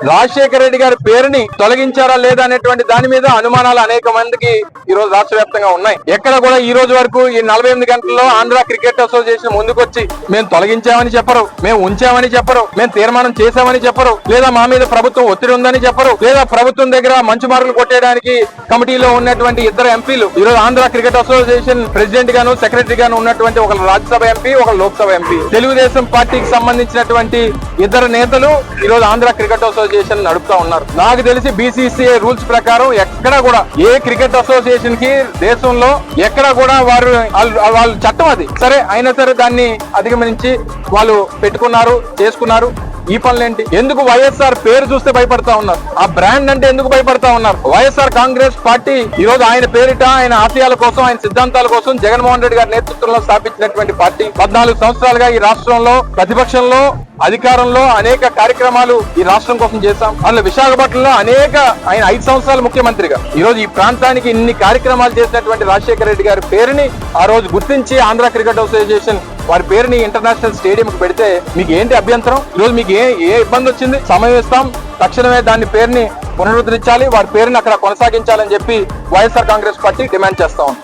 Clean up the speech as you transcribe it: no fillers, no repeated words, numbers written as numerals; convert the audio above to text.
రాజశేఖర రెడ్డి గారి పేరుని తొలగించారా లేదా అనేటువంటి దాని మీద అనుమానాలు అనేక మందికి ఈ రోజు రాష్ట్ర వ్యాప్తంగా ఉన్నాయి. ఎక్కడ కూడా ఈ రోజు వరకు ఈ 48 గంటల్లో ఆంధ్ర క్రికెట్ అసోసియేషన్ ముందుకొచ్చి మేము తొలగించామని చెప్పరు, మేము ఉంచామని చెప్పరు, మేము తీర్మానం చేశామని చెప్పరు, లేదా మా మీద ప్రభుత్వం ఒత్తిడి ఉందని చెప్పరు, లేదా ప్రభుత్వం దగ్గర మంచు మార్కులు కొట్టేయడానికి కమిటీలో ఉన్నటువంటి ఇద్దరు ఎంపీలు ఈ రోజు ఆంధ్ర క్రికెట్ అసోసియేషన్ ప్రెసిడెంట్ గాను సెక్రటరీ గాను ఉన్నటువంటి ఒక రాజ్యసభ ఎంపీ, ఒక లోక్సభ ఎంపీ, తెలుగుదేశం పార్టీకి సంబంధించినటువంటి ఇద్దరు నేతలు ఈ రోజు ఆంధ్ర క్రికెట్ అసోసియేషన్ నడుపుతా ఉన్నారు. నాకు తెలిసి BCCI రూల్స్ ప్రకారం ఎక్కడ కూడా ఏ క్రికెట్ అసోసియేషన్ కి దేశంలో ఎక్కడ కూడా వాళ్ళు చట్టం అది సరే అయినా సరే దాన్ని అధిగమించి వాళ్ళు పెట్టుకున్నారు, చేసుకున్నారు. ఈ పనులేంటి? ఎందుకు వైఎస్ఆర్ పేరు చూస్తే భయపడతా ఉన్నారు? ఆ బ్రాండ్ అంటే ఎందుకు భయపడతా ఉన్నారు? వైఎస్ఆర్ కాంగ్రెస్ పార్టీ ఈ రోజు ఆయన పేరిట, ఆయన ఆశయాల కోసం, ఆయన సిద్ధాంతాల కోసం జగన్మోహన్ రెడ్డి గారి నేతృత్వంలో స్థాపించినటువంటి పార్టీ. 14 సంవత్సరాలుగా ఈ రాష్ట్రంలో ప్రతిపక్షంలో, అధికారంలో అనేక కార్యక్రమాలు ఈ రాష్ట్రం కోసం చేశాం. అందులో విశాఖపట్నంలో ఆయన 5 సంవత్సరాలు ముఖ్యమంత్రిగా ఈ రోజు ఈ ప్రాంతానికి ఇన్ని కార్యక్రమాలు చేసినటువంటి రాజశేఖర రెడ్డి గారి పేరుని ఆ రోజు గుర్తించి ఆంధ్ర క్రికెట్ అసోసియేషన్ వారి పేరుని ఇంటర్నేషనల్ స్టేడియం కి పెడితే మీకు ఏంటి అభ్యంతరం? ఈ రోజు మీకు ఏ ఇబ్బంది వచ్చింది? సమయం ఇస్తాం, తక్షణమే దాని పేరుని పునరుద్ధరించాలి, వారి పేరుని అక్కడ కొనసాగించాలని చెప్పి వైఎస్ఆర్ కాంగ్రెస్ పార్టీ డిమాండ్ చేస్తా ఉంది.